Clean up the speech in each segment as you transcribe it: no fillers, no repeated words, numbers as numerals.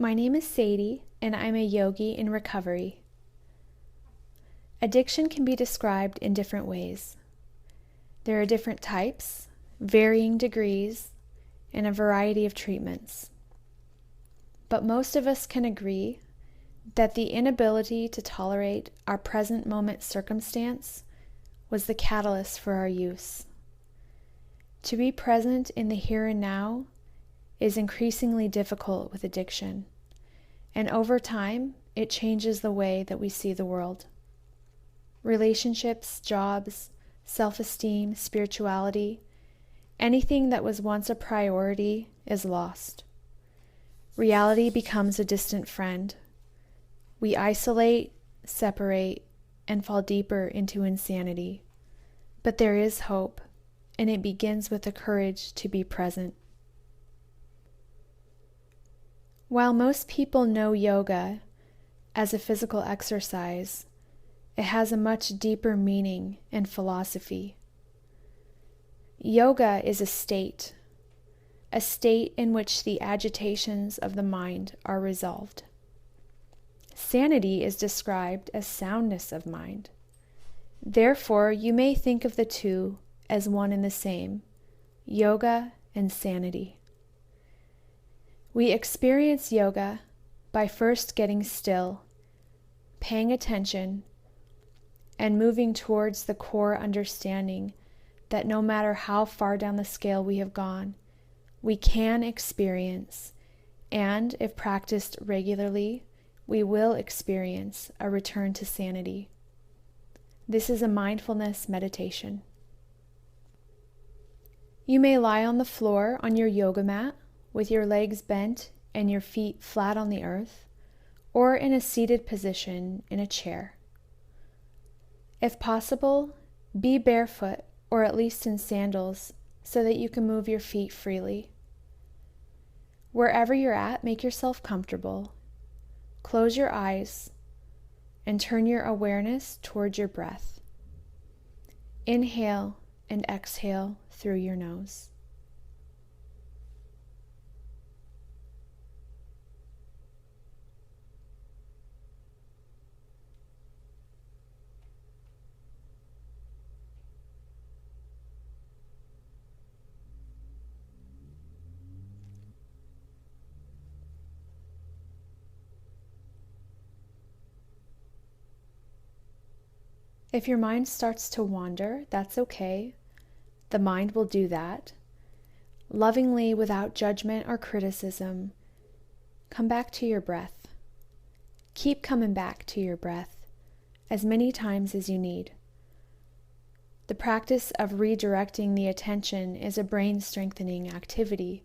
My name is Sadie, and I'm a yogi in recovery. Addiction can be described in different ways. There are different types, varying degrees, and a variety of treatments. But most of us can agree that the inability to tolerate our present moment circumstance was the catalyst for our use. To be present in the here and now is increasingly difficult with addiction, and over time, it changes the way that we see the world. Relationships, jobs, self-esteem, spirituality, anything that was once a priority is lost. Reality becomes a distant friend. We isolate, separate, and fall deeper into insanity. But there is hope, and it begins with the courage to be present. While most people know yoga as a physical exercise, it has a much deeper meaning and philosophy. Yoga is a state in which the agitations of the mind are resolved. Sanity is described as soundness of mind. Therefore, you may think of the two as one and the same, yoga and sanity. We experience yoga by first getting still, paying attention, and moving towards the core understanding that no matter how far down the scale we have gone, we can experience, and if practiced regularly, we will experience a return to sanity. This is a mindfulness meditation. You may lie on the floor on your yoga mat with your legs bent and your feet flat on the earth, or in a seated position in a chair. If possible, be barefoot or at least in sandals so that you can move your feet freely. Wherever you're at, make yourself comfortable. Close your eyes and turn your awareness towards your breath. Inhale and exhale through your nose. If your mind starts to wander, that's okay. The mind will do that. Lovingly, without judgment or criticism, come back to your breath. Keep coming back to your breath as many times as you need. The practice of redirecting the attention is a brain-strengthening activity,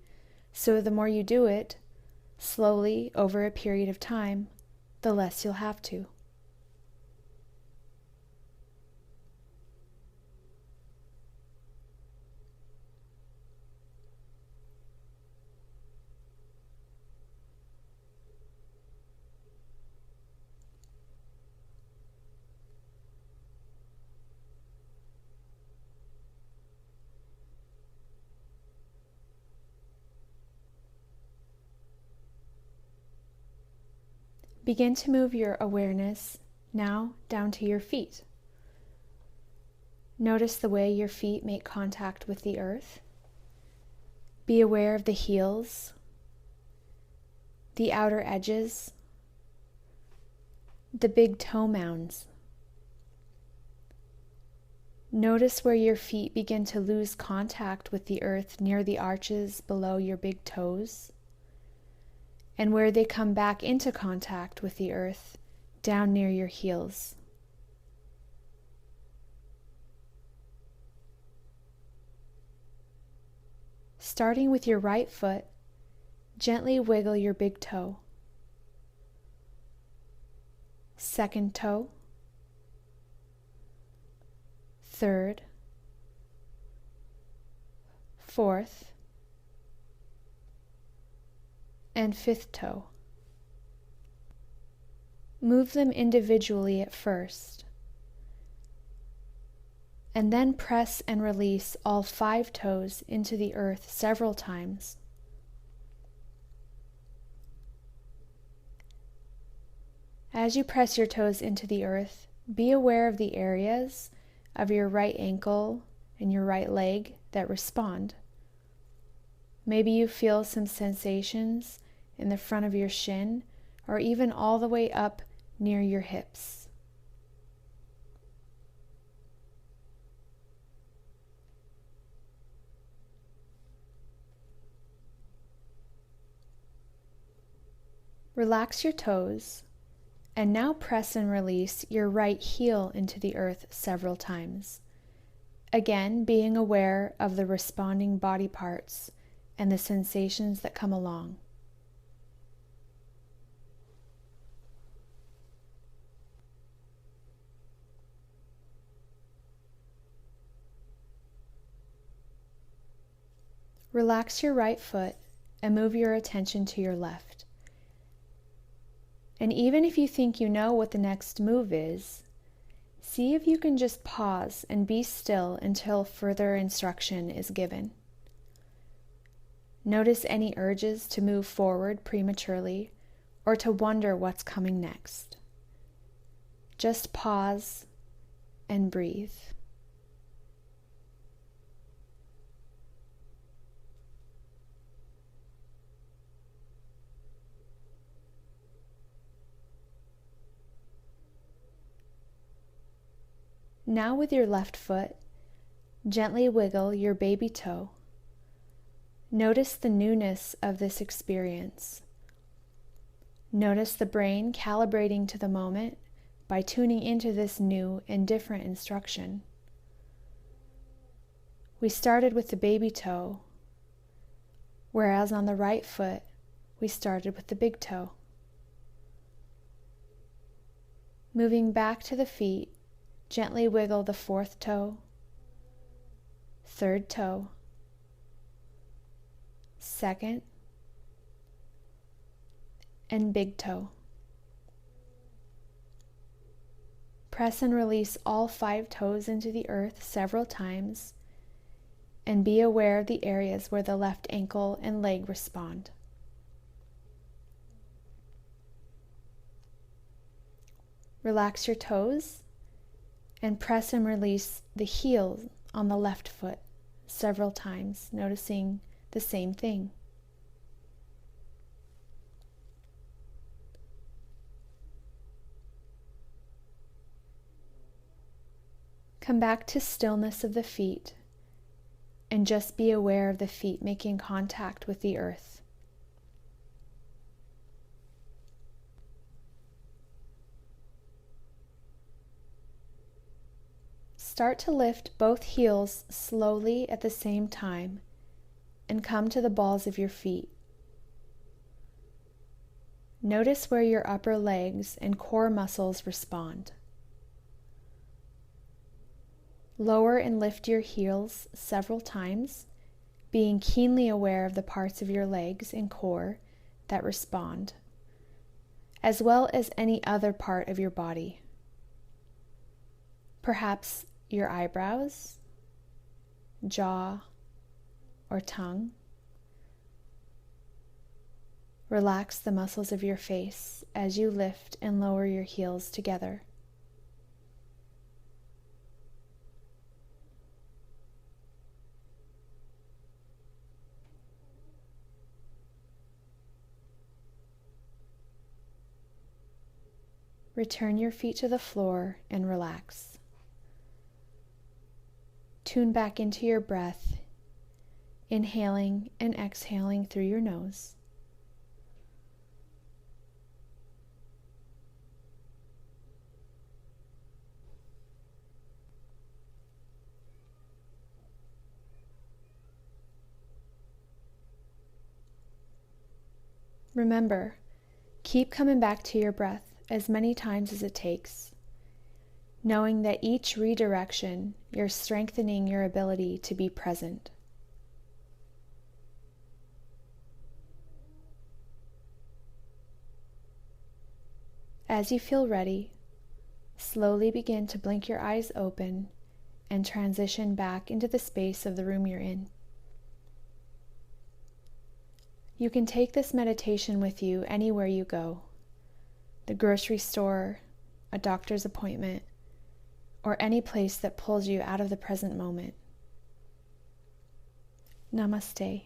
so the more you do it, slowly over a period of time, the less you'll have to. Begin to move your awareness now down to your feet. Notice the way your feet make contact with the earth. Be aware of the heels, the outer edges, the big toe mounds. Notice where your feet begin to lose contact with the earth near the arches below your big toes, and where they come back into contact with the earth down near your heels. Starting with your right foot, gently wiggle your big toe. Second toe, third, fourth, and fifth toe. Move them individually at first, and then press and release all 5 toes into the earth several times. As you press your toes into the earth, be aware of the areas of your right ankle and your right leg that respond. Maybe you feel some sensations in the front of your shin or even all the way up near your hips. Relax your toes, and now press and release your right heel into the earth several times. Again, being aware of the responding body parts and the sensations that come along. Relax your right foot and move your attention to your left. And even if you think you know what the next move is, see if you can just pause and be still until further instruction is given. Notice any urges to move forward prematurely or to wonder what's coming next. Just pause and breathe. Now with your left foot, gently wiggle your baby toe. Notice the newness of this experience. Notice the brain calibrating to the moment by tuning into this new and different instruction. We started with the baby toe, whereas on the right foot, we started with the big toe. Moving back to the feet, gently wiggle the fourth toe, third toe, second, and big toe. Press and release all 5 toes into the earth several times, and be aware of the areas where the left ankle and leg respond. Relax your toes and press and release the heel on the left foot several times, noticing the same thing. Come back to stillness of the feet and just be aware of the feet making contact with the earth. Start to lift both heels slowly at the same time and come to the balls of your feet. Notice where your upper legs and core muscles respond. Lower and lift your heels several times, being keenly aware of the parts of your legs and core that respond, as well as any other part of your body. Perhaps your eyebrows, jaw, or tongue. Relax the muscles of your face as you lift and lower your heels together. Return your feet to the floor and relax. Tune back into your breath, inhaling and exhaling through your nose. Remember, keep coming back to your breath as many times as it takes, knowing that each redirection, you're strengthening your ability to be present. As you feel ready, slowly begin to blink your eyes open and transition back into the space of the room you're in. You can take this meditation with you anywhere you go, the grocery store, a doctor's appointment, or any place that pulls you out of the present moment. Namaste.